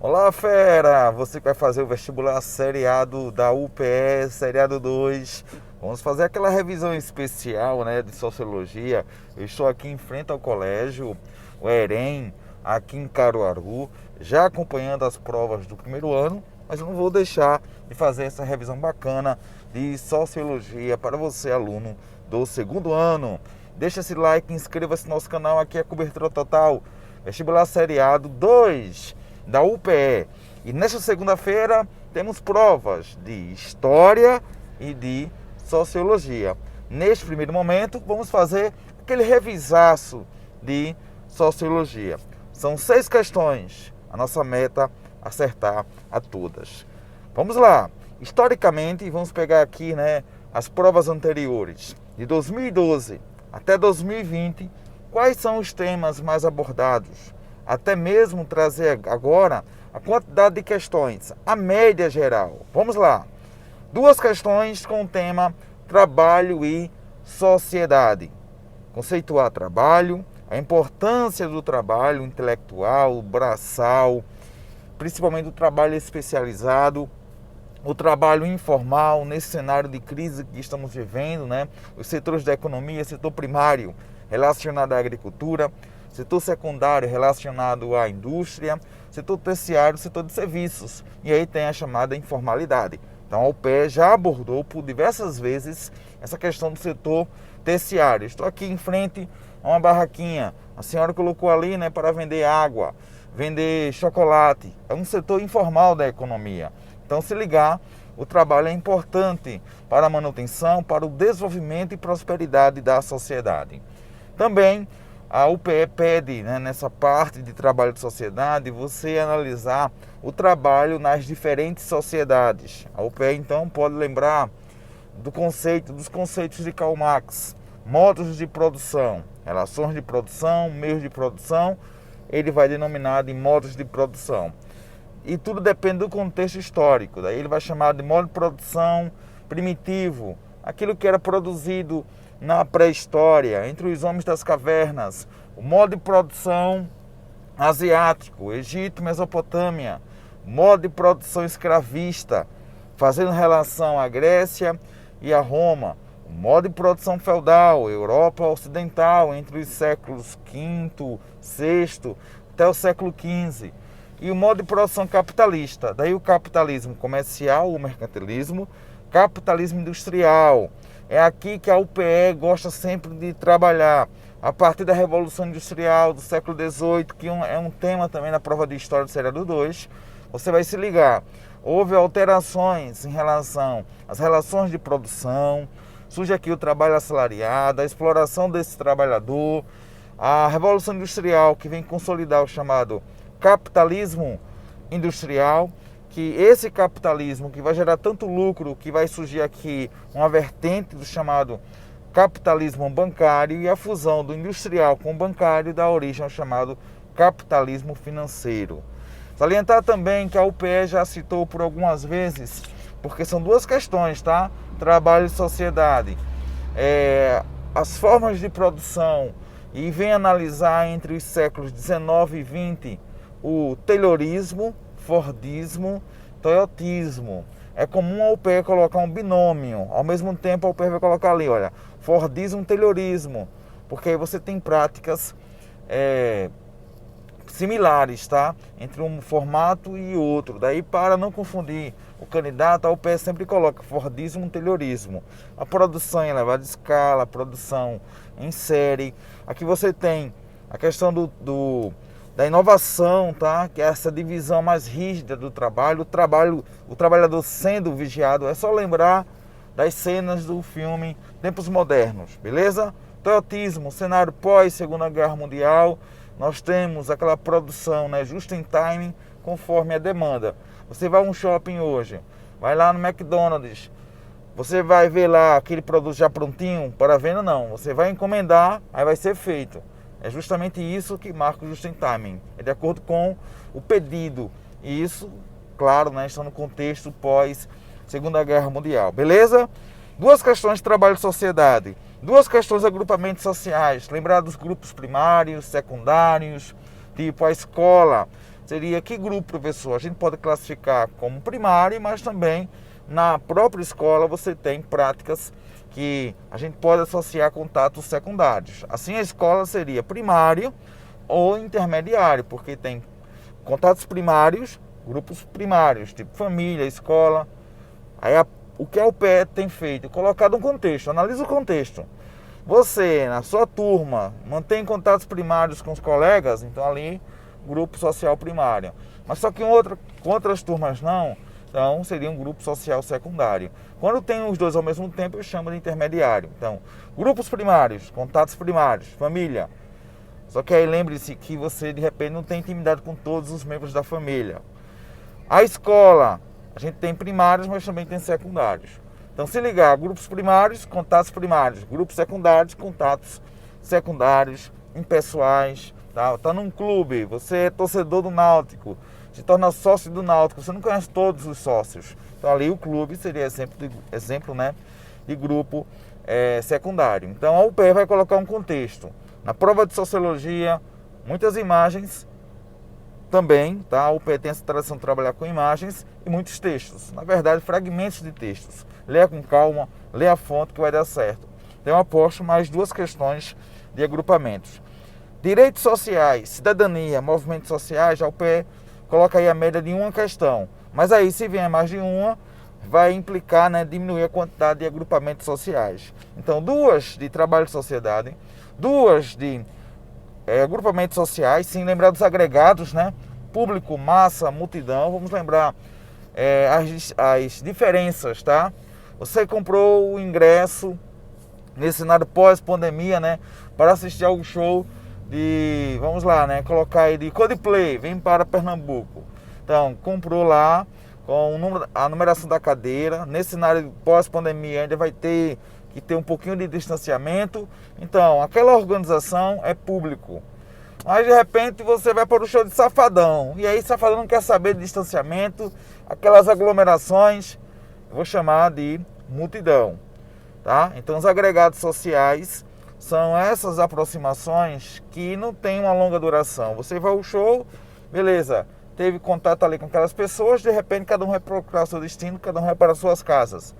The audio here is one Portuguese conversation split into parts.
Olá, fera! Você que vai fazer o vestibular seriado da UPE, seriado 2. Vamos fazer aquela revisão especial, né, de Sociologia. Eu estou aqui em frente ao colégio, o EREM, aqui em Caruaru, já acompanhando as provas do primeiro ano, mas eu não vou deixar de fazer essa revisão bacana de Sociologia para você, aluno do segundo ano. Deixa esse like, inscreva-se no nosso canal, aqui é a cobertura total. Vestibular seriado 2 da UPE. E nesta segunda-feira temos provas de História e de Sociologia. Neste primeiro momento, vamos fazer aquele revisaço de Sociologia. São 6 questões. A nossa meta é acertar a todas. Vamos lá. Historicamente, vamos pegar aqui, as provas anteriores. De 2012 até 2020, quais são os temas mais abordados? Até mesmo trazer agora a quantidade de questões, a média geral. Vamos lá. 2 questões com o tema trabalho e sociedade. Conceituar trabalho, a importância do trabalho intelectual, braçal, principalmente o trabalho especializado, o trabalho informal nesse cenário de crise que estamos vivendo, Os setores da economia, setor primário relacionado à agricultura, setor secundário relacionado à indústria, setor terciário, setor de serviços. E aí tem a chamada informalidade. Então a UPE já abordou por diversas vezes essa questão do setor terciário. Estou aqui em frente a uma barraquinha. A senhora colocou ali, para vender água, vender chocolate. É um setor informal da economia. Então, se ligar, o trabalho é importante para a manutenção, para o desenvolvimento e prosperidade da sociedade. Também a UPE pede, nessa parte de trabalho de sociedade, você analisar o trabalho nas diferentes sociedades. A UPE, então, pode lembrar dos conceitos de Karl Marx, modos de produção, relações de produção, meios de produção, ele vai denominar de modos de produção. E tudo depende do contexto histórico. Daí ele vai chamar de modo de produção primitivo, aquilo que era produzido na pré-história, entre os homens das cavernas, o modo de produção asiático, Egito, Mesopotâmia, modo de produção escravista, fazendo relação à Grécia e a Roma, o modo de produção feudal, Europa Ocidental, entre os séculos V, VI até o século XV, e o modo de produção capitalista, daí o capitalismo comercial, o mercantilismo, capitalismo industrial. É aqui que a UPE gosta sempre de trabalhar, a partir da Revolução Industrial do século XVIII, que é um tema também na prova de História do seriado 2, você vai se ligar. Houve alterações em relação às relações de produção, surge aqui o trabalho assalariado, a exploração desse trabalhador, a Revolução Industrial, que vem consolidar o chamado capitalismo industrial, que esse capitalismo que vai gerar tanto lucro, que vai surgir aqui uma vertente do chamado capitalismo bancário, e a fusão do industrial com o bancário dá origem ao chamado capitalismo financeiro. Salientar também que a UPE já citou por algumas vezes, porque são 2 questões, tá? Trabalho e sociedade. As formas de produção, e vem analisar entre os séculos 19 e 20 o Taylorismo, Fordismo, Toyotismo. É comum a UPE colocar um binômio, ao mesmo tempo a UPE vai colocar ali, olha, Fordismo, Taylorismo, porque aí você tem práticas similares, tá? Entre um formato e outro. Daí, para não confundir o candidato, a UPE sempre coloca Fordismo e Taylorismo. A produção em elevada escala, a produção em série. Aqui você tem a questão da inovação, tá? Que é essa divisão mais rígida do trabalho, o trabalhador sendo vigiado. É só lembrar das cenas do filme Tempos Modernos, beleza? Toyotismo, cenário pós Segunda Guerra Mundial, nós temos aquela produção, just in time, conforme a demanda. Você vai a um shopping hoje, vai lá no McDonald's, você vai ver lá aquele produto já prontinho para venda? Não, você vai encomendar, aí vai ser feito. É justamente isso que marca o just in time, é de acordo com o pedido. E isso, claro, está no contexto pós Segunda Guerra Mundial, beleza? 2 questões de trabalho e sociedade, 2 questões de agrupamentos sociais. Lembrar dos grupos primários, secundários, tipo a escola seria que grupo, professor? A gente pode classificar como primário, mas também na própria escola você tem práticas que a gente pode associar contatos secundários. Assim, a escola seria primário ou intermediário, porque tem contatos primários, grupos primários, tipo família, escola. Aí o que a UPE tem feito? Colocado um contexto, analisa o contexto. Você, na sua turma, mantém contatos primários com os colegas, então ali, grupo social primário. Mas só que com outras turmas não, então seria um grupo social secundário. Quando tem os dois ao mesmo tempo, eu chamo de intermediário. Então, grupos primários, contatos primários, família. Só que aí lembre-se que você, de repente, não tem intimidade com todos os membros da família. A escola, a gente tem primários, mas também tem secundários. Então, se ligar, grupos primários, contatos primários, grupos secundários, contatos secundários, impessoais, tá num clube, você é torcedor do Náutico, se torna sócio do Náutico, você não conhece todos os sócios. Então, ali o clube seria exemplo, né, de grupo secundário. Então, a UPE vai colocar um contexto. Na prova de sociologia, muitas imagens também, tá? A UPE tem essa tradição de trabalhar com imagens e muitos textos. Na verdade, fragmentos de textos. Leia com calma, leia a fonte que vai dar certo. Então, eu aposto mais duas questões de agrupamentos. Direitos sociais, cidadania, movimentos sociais, a UPE coloca aí a média de uma questão. Mas aí, se vier mais de uma, vai implicar, né, diminuir a quantidade de agrupamentos sociais. Então, duas de trabalho de sociedade, duas de agrupamentos sociais, sim, lembrar dos agregados, né? Público, massa, multidão. Vamos lembrar as diferenças, tá? Você comprou o ingresso nesse cenário pós-pandemia, né? Para assistir ao show de, vamos lá, né? Colocar aí de Coldplay, vem para Pernambuco. Então, comprou lá com a numeração da cadeira. Nesse cenário pós-pandemia ainda vai ter que ter um pouquinho de distanciamento. Então, aquela organização é público. Mas de repente você vai para o show de Safadão. E aí Safadão não quer saber de distanciamento. Aquelas aglomerações, eu vou chamar de multidão. Tá? Então os agregados sociais são essas aproximações que não tem uma longa duração. Você vai ao show, beleza, teve contato ali com aquelas pessoas, de repente cada um vai procurar seu destino, cada um vai para suas casas.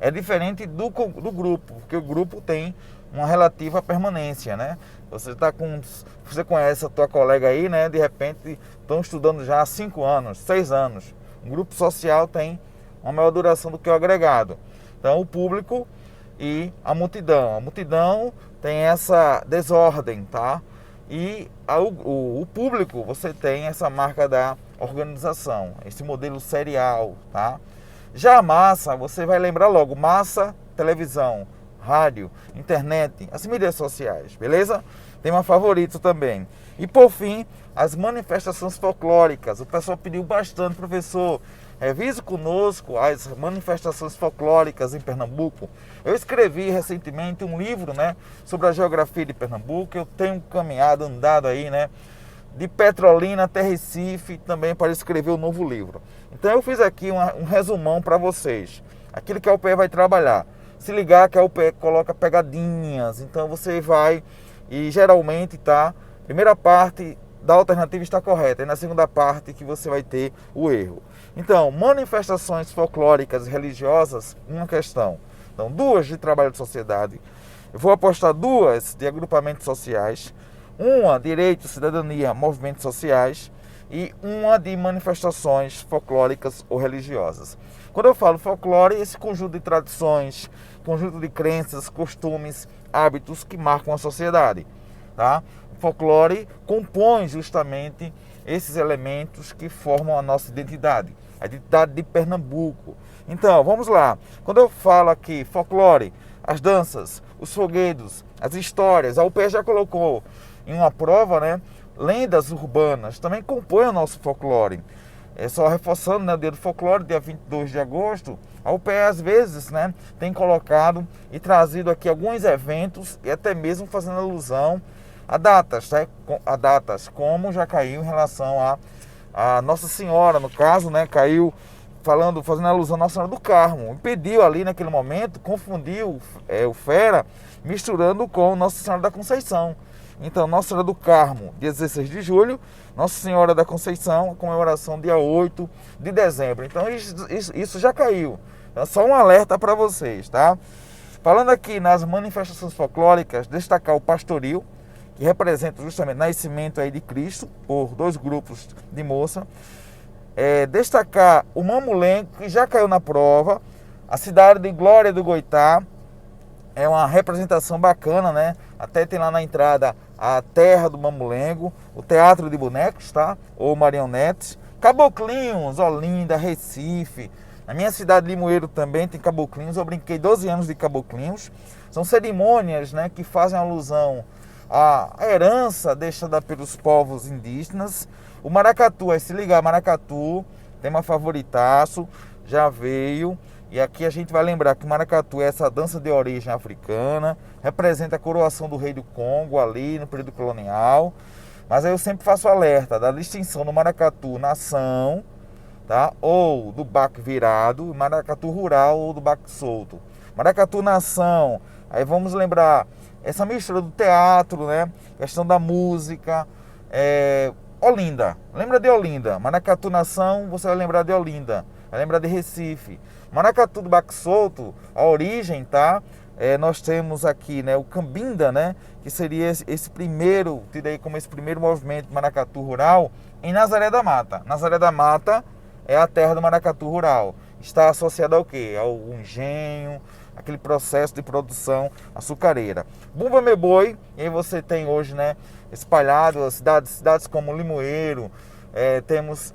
É diferente do grupo, porque o grupo tem uma relativa permanência, né? Você conhece a tua colega aí, né? De repente estão estudando já há 5 anos, 6 anos. Um grupo social tem uma maior duração do que o agregado. Então o público e a multidão. A multidão tem essa desordem, tá? E o público, você tem essa marca da organização, esse modelo serial, tá? Já a massa, você vai lembrar logo, massa, televisão, rádio, internet, as mídias sociais, beleza? Tema favorito também. E por fim, as manifestações folclóricas. O pessoal pediu bastante, professor, revise conosco as manifestações folclóricas em Pernambuco. Eu escrevi recentemente um livro, né, sobre a geografia de Pernambuco. Eu tenho caminhado, andado aí, né, de Petrolina até Recife, também para escrever um novo livro. Então eu fiz aqui um resumão para vocês. Aquilo que a UPE vai trabalhar. Se ligar que a UPE coloca pegadinhas, então você vai e geralmente tá, primeira parte da alternativa está correta, e na segunda parte que você vai ter o erro. Então, manifestações folclóricas e religiosas, uma questão. Então, 2 de trabalho de sociedade. Eu vou apostar 2 de agrupamentos sociais, uma direito, cidadania, movimentos sociais e uma de manifestações folclóricas ou religiosas. Quando eu falo folclore, esse conjunto de tradições, conjunto de crenças, costumes, hábitos que marcam a sociedade, tá? O folclore compõe justamente esses elementos que formam a nossa identidade, a identidade de Pernambuco. Então, vamos lá. Quando eu falo aqui folclore, as danças, os foguedos, as histórias, a UPE já colocou em uma prova, né, lendas urbanas, também compõem o nosso folclore. É só reforçando, né, o dia do folclore, dia 22 de agosto, a UPE às vezes, né, tem colocado e trazido aqui alguns eventos e até mesmo fazendo alusão a datas, tá? A datas, como já caiu em relação a Nossa Senhora, no caso, né, caiu fazendo alusão a Nossa Senhora do Carmo. Impediu ali naquele momento, confundiu o Fera, misturando com Nossa Senhora da Conceição. Então, Nossa Senhora do Carmo, dia 16 de julho, Nossa Senhora da Conceição, comemoração dia 8 de dezembro. Então, isso já caiu. É só um alerta para vocês, tá? Falando aqui nas manifestações folclóricas, destacar o pastoril, que representa justamente o nascimento aí de Cristo, por 2 grupos de moça. Destacar o mamulengo, que já caiu na prova, a cidade de Glória do Goitá, é uma representação bacana, né? Até tem lá na entrada a terra do mamulengo, o teatro de bonecos, tá? Ou marionetes. Caboclinhos, Olinda, Recife. Na minha cidade de Limoeiro também tem caboclinhos. Eu brinquei 12 anos de caboclinhos. São cerimônias, né, que fazem alusão à herança deixada pelos povos indígenas. O maracatu, aí se ligar, maracatu, tema favoritaço, já veio. E aqui a gente vai lembrar que o maracatu é essa dança de origem africana, representa a coroação do rei do Congo ali no período colonial. Mas aí eu sempre faço alerta da distinção do maracatu nação, tá? Ou do baque virado, maracatu rural ou do baque solto. Maracatu nação, aí vamos lembrar essa mistura do teatro, né? Questão da música, Olinda, lembra de Olinda. Maracatu nação, você vai lembrar de Olinda, vai lembrar de Recife. Maracatu do baque solto, a origem, tá? Nós temos aqui, né, o Cambinda, né, que seria esse primeiro, tido aí como esse primeiro movimento de maracatu rural em Nazaré da Mata. Nazaré da Mata é a terra do maracatu rural. Está associado ao quê? Ao engenho, aquele processo de produção açucareira. Bumba Meu Boi, e aí você tem hoje, né, espalhado as cidades como Limoeiro, temos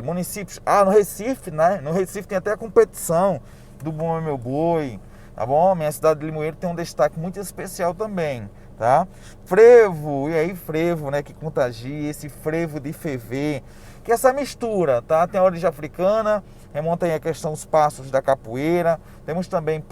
municípios, no Recife, né? No Recife tem até a competição do Bumba Meu Boi, tá bom? Minha cidade de Limoeiro tem um destaque muito especial também, tá? Frevo, e aí frevo, né, que contagia, esse frevo de ferver, que é essa mistura, tá? Tem a origem africana, remonta aí a questão dos passos da capoeira, temos também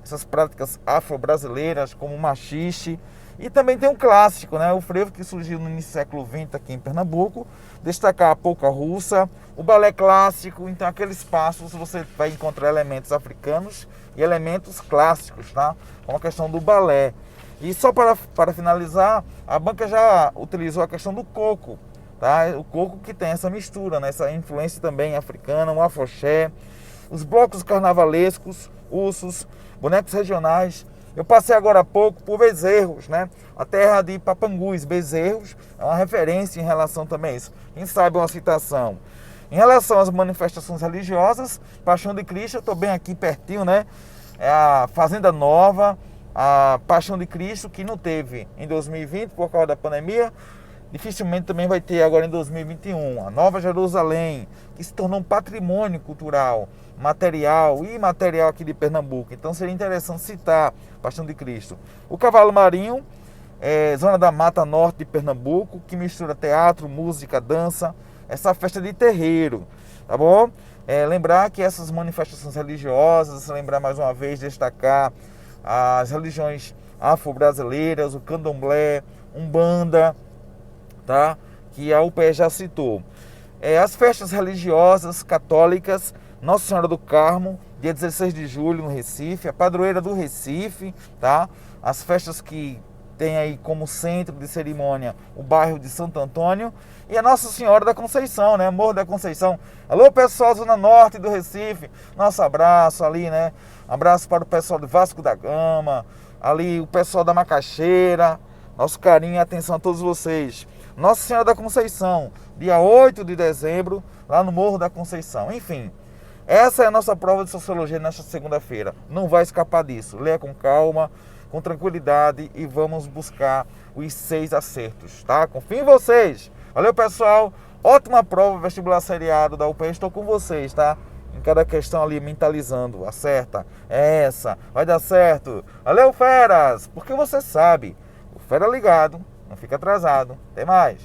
essas práticas afro-brasileiras como o machixe, e também tem um clássico, né? O frevo que surgiu no início do século XX aqui em Pernambuco, destacar a polca russa, o balé clássico. Então aqueles passos você vai encontrar elementos africanos e elementos clássicos, tá? Como a questão do balé. E só para finalizar, a banca já utilizou a questão do coco, tá? O coco que tem essa mistura, né? Essa influência também africana, o afoxé, os blocos carnavalescos, ursos, bonecos regionais. Eu passei agora há pouco por Bezerros, né? A terra de Papangus. Bezerros é uma referência em relação também a isso. Quem sabe uma citação. Em relação às manifestações religiosas, Paixão de Cristo, eu estou bem aqui pertinho, né? É a Fazenda Nova, a Paixão de Cristo, que não teve em 2020 por causa da pandemia. Dificilmente também vai ter agora em 2021. A Nova Jerusalém, que se tornou um patrimônio cultural, material e imaterial aqui de Pernambuco. Então seria interessante citar Paixão de Cristo. O Cavalo Marinho, zona da Mata Norte de Pernambuco, que mistura teatro, música, dança, essa festa de terreiro, tá bom? Lembrar que essas manifestações religiosas, lembrar mais uma vez, destacar as religiões afro-brasileiras, o candomblé, umbanda, tá? Que a UPE já citou. As festas religiosas católicas, Nossa Senhora do Carmo, dia 16 de julho no Recife, a padroeira do Recife, tá? As festas que tem aí como centro de cerimônia o bairro de Santo Antônio e a Nossa Senhora da Conceição, né? Morro da Conceição. Alô, pessoal, zona norte do Recife, nosso abraço ali, né? Abraço para o pessoal do Vasco da Gama, ali o pessoal da Macaxeira, nosso carinho e atenção a todos vocês. Nossa Senhora da Conceição, dia 8 de dezembro, lá no Morro da Conceição. Enfim, essa é a nossa prova de sociologia nesta segunda-feira. Não vai escapar disso. Leia com calma, com tranquilidade e vamos buscar os 6 acertos, tá? Confio em vocês. Valeu, pessoal. Ótima prova vestibular seriado da UPE. Estou com vocês, tá? Em cada questão ali, mentalizando. Acerta. É essa. Vai dar certo. Valeu, feras. Porque você sabe. O fera ligado não fica atrasado. Até mais.